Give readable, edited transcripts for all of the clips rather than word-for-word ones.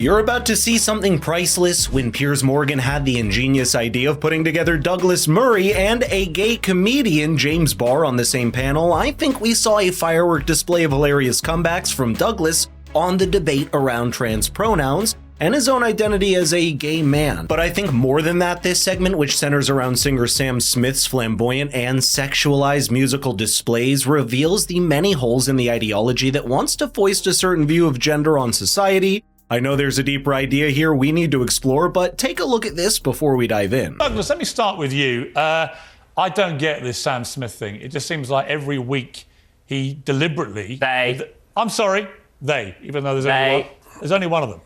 You're about to see something priceless when Piers Morgan had the ingenious idea of putting together Douglas Murray and a gay comedian, James Barr, on the same panel. I think we saw a firework display of hilarious comebacks from Douglas on the debate around trans pronouns and his own identity as a gay man. But I think more than that, this segment, which centers around singer Sam Smith's flamboyant and sexualized musical displays, reveals the many holes in the ideology that wants to foist a certain view of gender on society. I know there's a deeper idea here we need to explore, but take a look at this before we dive in. Douglas, let me start with you. I don't get this Sam Smith thing. It just seems like every week he deliberately... I'm sorry, they, even though there's only one of them.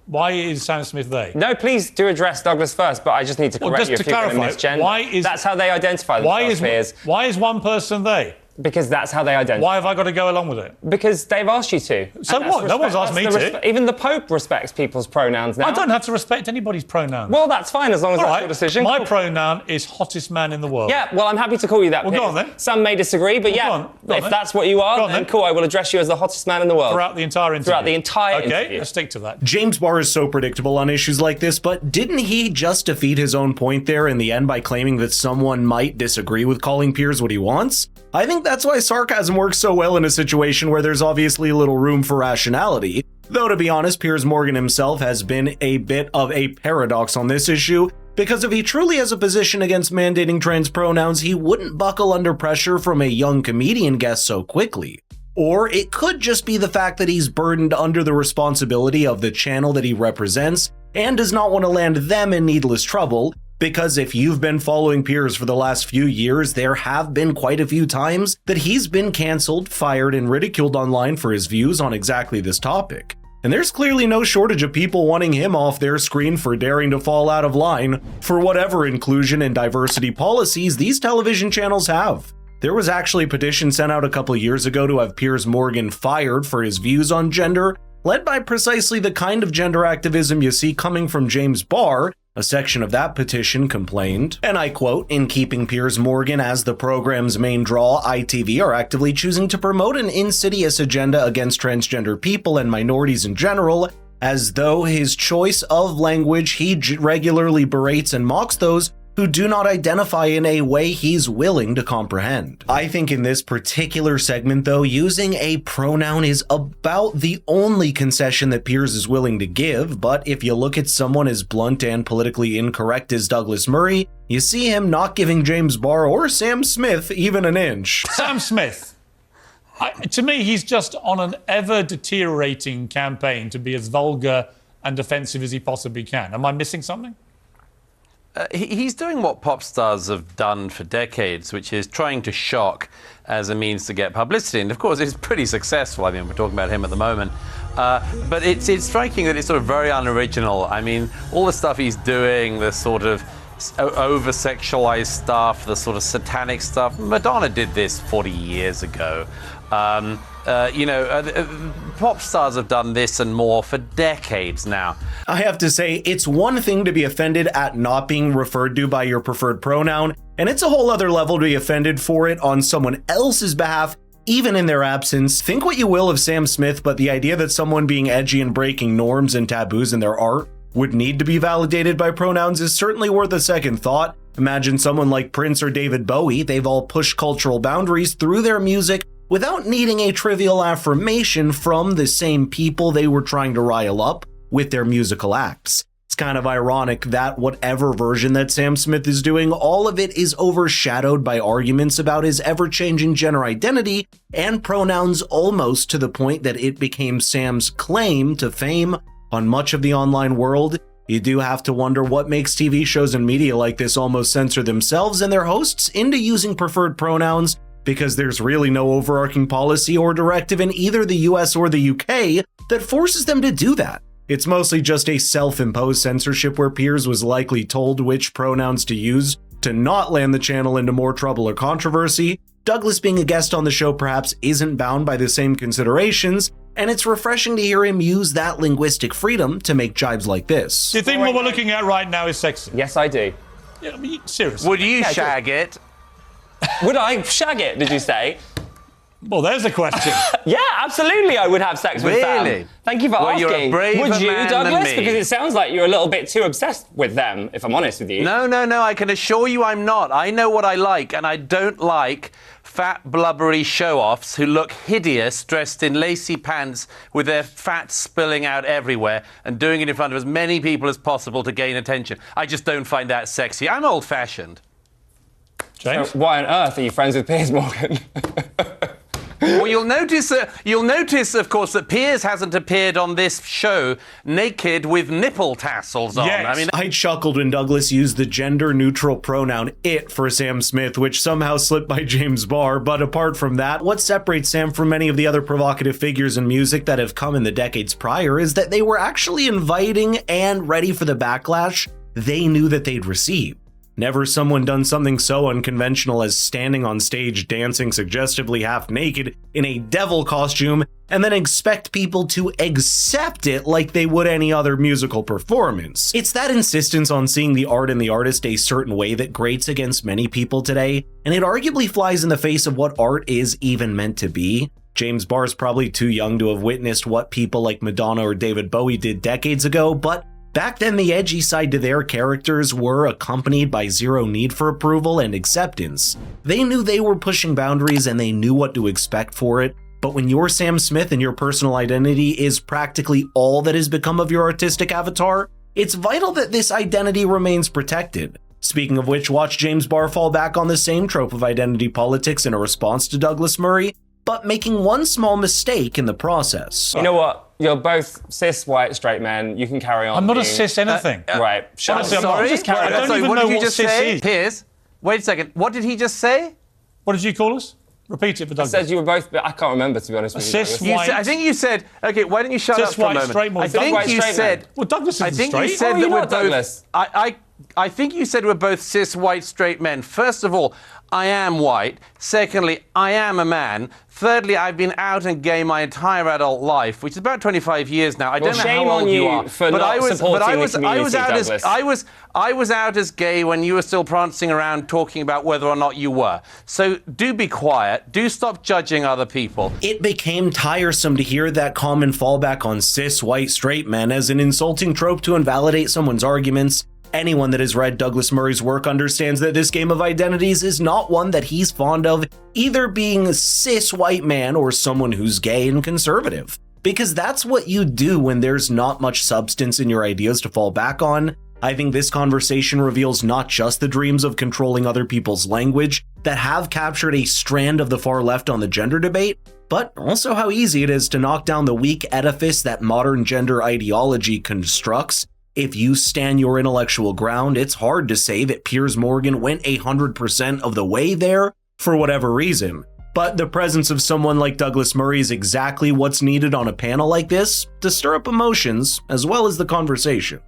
Why is Sam Smith they? No, please do address Douglas first, but I just need to correct you if you're going to misgender. That's how they identify themselves, Piers. Why is one person they? Because that's how they identify. Why have I got to go along with it? Because they've asked you to. So what? No one's asked me to. Even the Pope respects people's pronouns now. I don't have to respect anybody's pronouns. Well, that's fine, as long as that's your decision. My pronoun is hottest man in the world. Yeah, well, I'm happy to call you that, Well, go on then. Some may disagree, but if that's what you are, then cool, I will address you as the hottest man in the world. Throughout the entire interview? Throughout the entire interview. Okay, let's stick to that. James Barr is so predictable on issues like this, but didn't he just defeat his own point there in the end by claiming that someone might disagree with calling Piers what he wants? I think that's why sarcasm works so well in a situation where there's obviously little room for rationality. Though, to be honest, Piers Morgan himself has been a bit of a paradox on this issue, because if he truly has a position against mandating trans pronouns, he wouldn't buckle under pressure from a young comedian guest so quickly. Or it could just be the fact that he's burdened under the responsibility of the channel that he represents and does not want to land them in needless trouble. Because if you've been following Piers for the last few years, there have been quite a few times that he's been cancelled, fired, and ridiculed online for his views on exactly this topic. And there's clearly no shortage of people wanting him off their screen for daring to fall out of line for whatever inclusion and diversity policies these television channels have. There was actually a petition sent out a couple years ago to have Piers Morgan fired for his views on gender, led by precisely the kind of gender activism you see coming from James Barr. A section of that petition complained, and I quote, "In keeping Piers Morgan as the program's main draw, ITV are actively choosing to promote an insidious agenda against transgender people and minorities in general, as though his choice of language he regularly berates and mocks those who do not identify in a way he's willing to comprehend." I think in this particular segment, though, using a pronoun is about the only concession that Piers is willing to give, but if you look at someone as blunt and politically incorrect as Douglas Murray, you see him not giving James Barr or Sam Smith even an inch. Sam Smith. To me, he's just on an ever-deteriorating campaign to be as vulgar and offensive as he possibly can. Am I missing something? He's doing what pop stars have done for decades, which is trying to shock as a means to get publicity. And of course, it's pretty successful. I mean, we're talking about him at the moment. But it's striking that it's sort of very unoriginal. I mean, all the stuff he's doing, the sort of over-sexualized stuff, the sort of satanic stuff. Madonna did this 40 years ago. Pop stars have done this and more for decades now. I have to say, it's one thing to be offended at not being referred to by your preferred pronoun, and it's a whole other level to be offended for it on someone else's behalf, even in their absence. Think what you will of Sam Smith, but the idea that someone being edgy and breaking norms and taboos in their art would need to be validated by pronouns is certainly worth a second thought. Imagine someone like Prince or David Bowie. They've all pushed cultural boundaries through their music without needing a trivial affirmation from the same people they were trying to rile up with their musical acts. It's kind of ironic that whatever version that Sam Smith is doing, all of it is overshadowed by arguments about his ever-changing gender identity and pronouns, almost to the point that it became Sam's claim to fame on much of the online world. You do have to wonder what makes TV shows and media like this almost censor themselves and their hosts into using preferred pronouns, because there's really no overarching policy or directive in either the US or the UK that forces them to do that. It's mostly just a self-imposed censorship where Piers was likely told which pronouns to use to not land the channel into more trouble or controversy. Douglas being a guest on the show perhaps isn't bound by the same considerations, and it's refreshing to hear him use that linguistic freedom to make jibes like this. Do you think what we're looking at right now is sexy? Yes, I do. Yeah, I mean, seriously. Would you shag it? Would I shag it, did you say? Well, there's a question. Yeah, absolutely I would have sex with Sam. Thank you for asking. You're a braver would you, man Douglas? than me. Because it sounds like you're a little bit too obsessed with them, if I'm honest with you. No, I can assure you I'm not. I know what I like, and I don't like fat, blubbery show-offs who look hideous dressed in lacy pants with their fat spilling out everywhere and doing it in front of as many people as possible to gain attention. I just don't find that sexy. I'm old-fashioned. James? So why on earth are you friends with Piers Morgan? Well, you'll notice, of course, that Piers hasn't appeared on this show naked with nipple tassels on. Yes. I chuckled when Douglas used the gender-neutral pronoun it for Sam Smith, which somehow slipped by James Barr. But apart from that, what separates Sam from many of the other provocative figures in music that have come in the decades prior is that they were actually inviting and ready for the backlash they knew that they'd receive. Never someone done something so unconventional as standing on stage dancing suggestively half naked in a devil costume and then expect people to accept it like they would any other musical performance. It's that insistence on seeing the art and the artist a certain way that grates against many people today, and it arguably flies in the face of what art is even meant to be. James Barr is probably too young to have witnessed what people like Madonna or David Bowie did decades ago, but back then, the edgy side to their characters were accompanied by zero need for approval and acceptance. They knew they were pushing boundaries and they knew what to expect for it, but when your Sam Smith and your personal identity is practically all that has become of your artistic avatar, it's vital that this identity remains protected. Speaking of which, watch James Barr fall back on the same trope of identity politics in a response to Douglas Murray, but making one small mistake in the process. You know what? You're both cis, white, straight men. You can carry on. I'm not a cis anything. Right. Honestly, I'm not. Just carry on. I don't even know what cis is. Piers, wait a second. What did he just say? What did you call us? Repeat it for Douglas. I said you were both... I can't remember, to be honest with you. Cis, white... I think you said... OK, why don't you shut up for a moment? Straight man. I think you said... Well, Douglas isn't straight. I think you said that we're both... Douglas. I think you said we're both cis, white, straight men. First of all, I am white. Secondly, I am a man. Thirdly, I've been out and gay my entire adult life, which is about 25 years now. I don't know how old you are. But I was out as gay when you were still prancing around talking about whether or not you were. So do be quiet. Do stop judging other people. It became tiresome to hear that common fallback on cis, white, straight men as an insulting trope to invalidate someone's arguments. Anyone that has read Douglas Murray's work understands that this game of identities is not one that he's fond of, either being a cis white man or someone who's gay and conservative. Because that's what you do when there's not much substance in your ideas to fall back on. I think this conversation reveals not just the dreams of controlling other people's language that have captured a strand of the far left on the gender debate, but also how easy it is to knock down the weak edifice that modern gender ideology constructs. If you stand your intellectual ground, it's hard to say that Piers Morgan went 100% of the way there for whatever reason. But the presence of someone like Douglas Murray is exactly what's needed on a panel like this to stir up emotions as well as the conversation.